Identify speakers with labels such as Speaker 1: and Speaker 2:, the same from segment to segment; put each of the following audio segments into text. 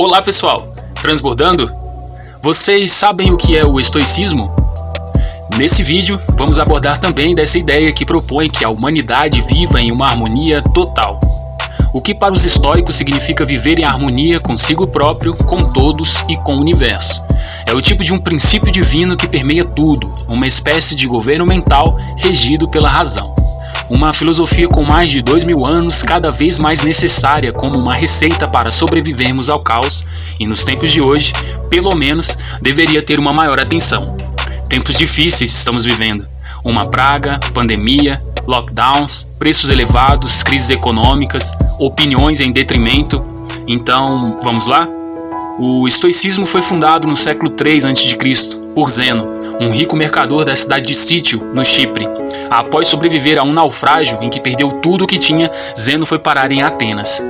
Speaker 1: Olá pessoal, transbordando? Vocês sabem o que é o estoicismo? Nesse vídeo vamos abordar também dessa ideia que propõe que a humanidade viva em uma harmonia total. O que para os estoicos significa viver em harmonia consigo próprio, com todos e com o universo. É o tipo de um princípio divino que permeia tudo, uma espécie de governo mental regido pela razão. Uma filosofia com mais de 2000 anos, cada vez mais necessária como uma receita para sobrevivermos ao caos e nos tempos de hoje, pelo menos, deveria ter uma maior atenção. Tempos difíceis estamos vivendo. Uma praga, pandemia, lockdowns, preços elevados, crises econômicas, opiniões em detrimento. Então, vamos lá? O estoicismo foi fundado no século III a.C. por Zeno, um rico mercador da cidade de Sício, no Chipre. Após sobreviver a um naufrágio em que perdeu tudo o que tinha, Zeno foi parar em Atenas.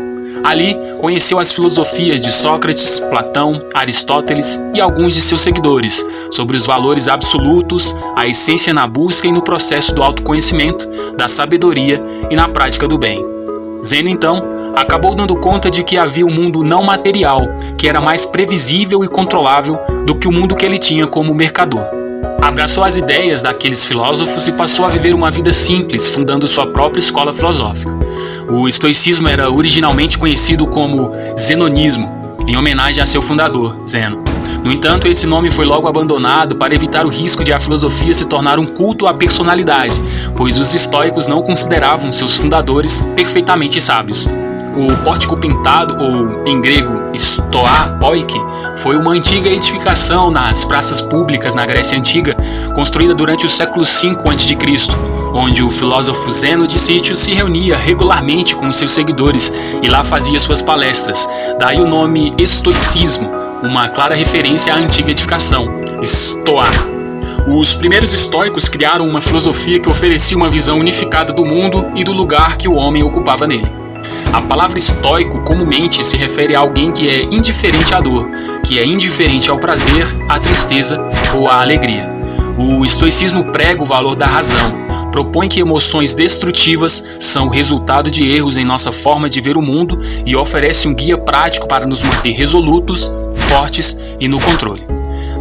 Speaker 1: Ali, conheceu as filosofias de Sócrates, Platão, Aristóteles e alguns de seus seguidores sobre os valores absolutos, a essência na busca e no processo do autoconhecimento, da sabedoria e na prática do bem. Zeno, então, acabou dando conta de que havia um mundo não material, que era mais previsível e controlável do que o mundo que ele tinha como mercador. Abraçou as ideias daqueles filósofos e passou a viver uma vida simples, fundando sua própria escola filosófica. O estoicismo era originalmente conhecido como zenonismo, em homenagem a seu fundador, Zeno. No entanto, esse nome foi logo abandonado para evitar o risco de a filosofia se tornar um culto à personalidade, pois os estoicos não consideravam seus fundadores perfeitamente sábios. O pórtico pintado, ou em grego stoa oike, foi uma antiga edificação nas praças públicas na Grécia Antiga, construída durante o século V a.C., onde o filósofo Zeno de Sício se reunia regularmente com os seus seguidores e lá fazia suas palestras. Daí o nome estoicismo, uma clara referência à antiga edificação, stoa. Os primeiros estoicos criaram uma filosofia que oferecia uma visão unificada do mundo e do lugar que o homem ocupava nele. A palavra estoico comumente se refere a alguém que é indiferente à dor, que é indiferente ao prazer, à tristeza ou à alegria. O estoicismo prega o valor da razão, propõe que emoções destrutivas são o resultado de erros em nossa forma de ver o mundo e oferece um guia prático para nos manter resolutos, fortes e no controle.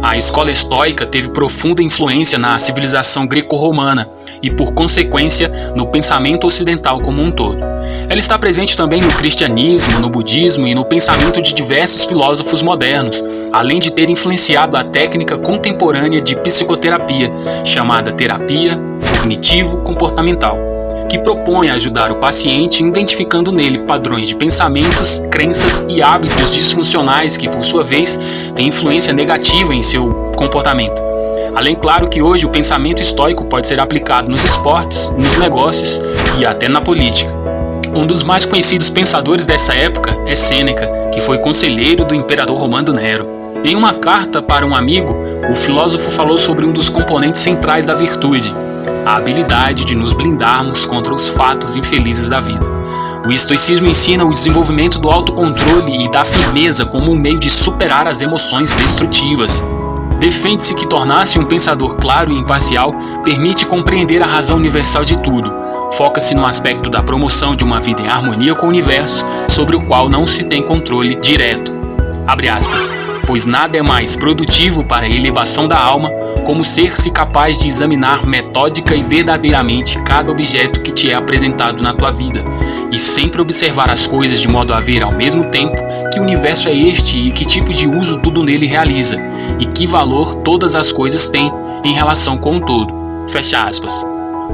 Speaker 1: A escola estoica teve profunda influência na civilização greco-romana e, por consequência, no pensamento ocidental como um todo. Ela está presente também no cristianismo, no budismo e no pensamento de diversos filósofos modernos, além de ter influenciado a técnica contemporânea de psicoterapia, chamada terapia cognitivo-comportamental, que propõe ajudar o paciente identificando nele padrões de pensamentos, crenças e hábitos disfuncionais que, por sua vez, têm influência negativa em seu comportamento. Além, claro, que hoje o pensamento estoico pode ser aplicado nos esportes, nos negócios e até na política. Um dos mais conhecidos pensadores dessa época é Sêneca, que foi conselheiro do imperador romano Nero. Em uma carta para um amigo, o filósofo falou sobre um dos componentes centrais da virtude, a habilidade de nos blindarmos contra os fatos infelizes da vida. O estoicismo ensina o desenvolvimento do autocontrole e da firmeza como um meio de superar as emoções destrutivas. Defende-se que tornar-se um pensador claro e imparcial permite compreender a razão universal de tudo. Foca-se no aspecto da promoção de uma vida em harmonia com o universo, sobre o qual não se tem controle direto. Abre aspas. Pois nada é mais produtivo para a elevação da alma como ser-se capaz de examinar metódica e verdadeiramente cada objeto que te é apresentado na tua vida, e sempre observar as coisas de modo a ver ao mesmo tempo que o universo é este e que tipo de uso tudo nele realiza, e que valor todas as coisas têm em relação com o todo. Fecha aspas.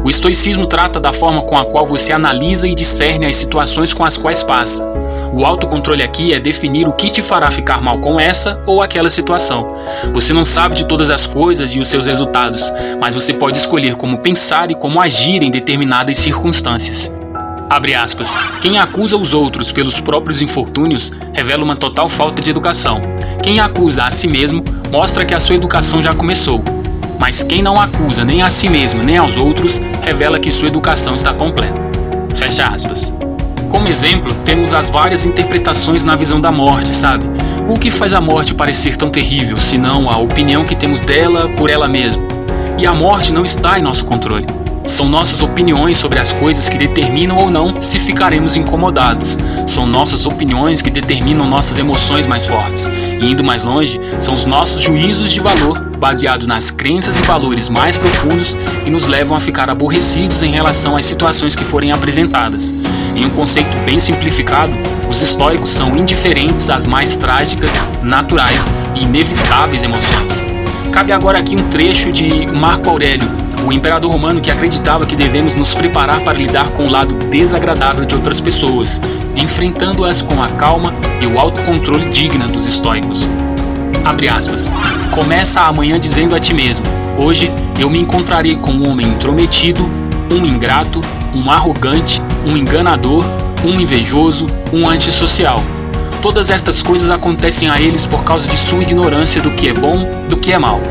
Speaker 1: O estoicismo trata da forma com a qual você analisa e discerne as situações com as quais passa. O autocontrole aqui é definir o que te fará ficar mal com essa ou aquela situação. Você não sabe de todas as coisas e os seus resultados, mas você pode escolher como pensar e como agir em determinadas circunstâncias. Abre aspas. Quem acusa os outros pelos próprios infortúnios revela uma total falta de educação. Quem acusa a si mesmo mostra que a sua educação já começou. Mas quem não acusa nem a si mesmo nem aos outros revela que sua educação está completa. Fecha aspas. Como exemplo, temos as várias interpretações na visão da morte, sabe? O que faz a morte parecer tão terrível, senão a opinião que temos dela por ela mesma? E a morte não está em nosso controle. São nossas opiniões sobre as coisas que determinam ou não se ficaremos incomodados. São nossas opiniões que determinam nossas emoções mais fortes. E indo mais longe, são os nossos juízos de valor, baseados nas crenças e valores mais profundos, que nos levam a ficar aborrecidos em relação às situações que forem apresentadas. Em um conceito bem simplificado, os estoicos são indiferentes às mais trágicas, naturais e inevitáveis emoções. Cabe agora aqui um trecho de Marco Aurélio, o imperador romano que acreditava que devemos nos preparar para lidar com o lado desagradável de outras pessoas, enfrentando-as com a calma e o autocontrole digna dos estoicos. Abre aspas. Começa amanhã dizendo a ti mesmo: hoje eu me encontrarei com um homem intrometido, um ingrato, um arrogante, um enganador, um invejoso, um antissocial. Todas estas coisas acontecem a eles por causa de sua ignorância do que é bom, do que é mal.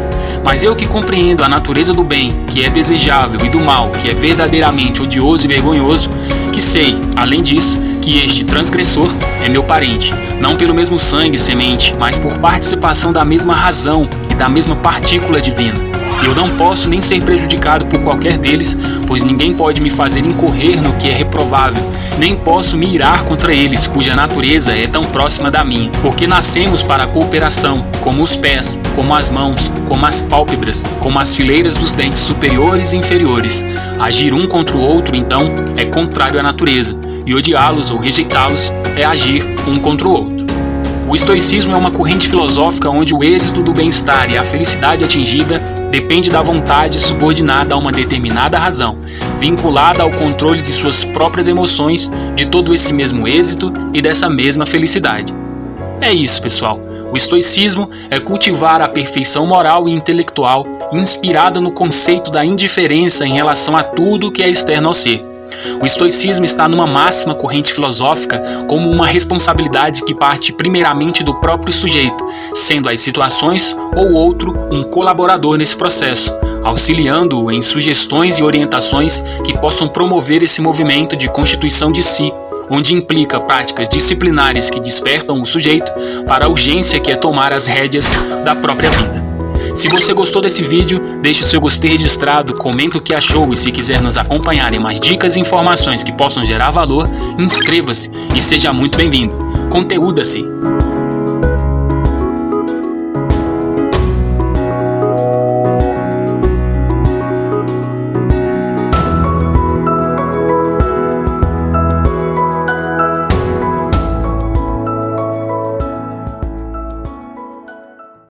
Speaker 1: Mas eu que compreendo a natureza do bem, que é desejável, e do mal, que é verdadeiramente odioso e vergonhoso, que sei, além disso, que este transgressor é meu parente, não pelo mesmo sangue e semente, mas por participação da mesma razão e da mesma partícula divina. Eu não posso nem ser prejudicado por qualquer deles, pois ninguém pode me fazer incorrer no que é reprovável, nem posso me irar contra eles, cuja natureza é tão próxima da minha, porque nascemos para a cooperação, como os pés, como as mãos, como as pálpebras, como as fileiras dos dentes superiores e inferiores. Agir um contra o outro, então, é contrário à natureza, e odiá-los ou rejeitá-los é agir um contra o outro. O estoicismo é uma corrente filosófica onde o êxito do bem-estar e a felicidade atingida depende da vontade subordinada a uma determinada razão, vinculada ao controle de suas próprias emoções, de todo esse mesmo êxito e dessa mesma felicidade. É isso, pessoal. O estoicismo é cultivar a perfeição moral e intelectual inspirada no conceito da indiferença em relação a tudo que é externo ao ser. O estoicismo está numa máxima corrente filosófica como uma responsabilidade que parte primeiramente do próprio sujeito, sendo as situações ou outro um colaborador nesse processo, auxiliando-o em sugestões e orientações que possam promover esse movimento de constituição de si, onde implica práticas disciplinares que despertam o sujeito para a urgência que é tomar as rédeas da própria vida. Se você gostou desse vídeo, deixe o seu gostei registrado, comenta o que achou e se quiser nos acompanhar em mais dicas e informações que possam gerar valor, inscreva-se e seja muito bem-vindo. Conteúda-se!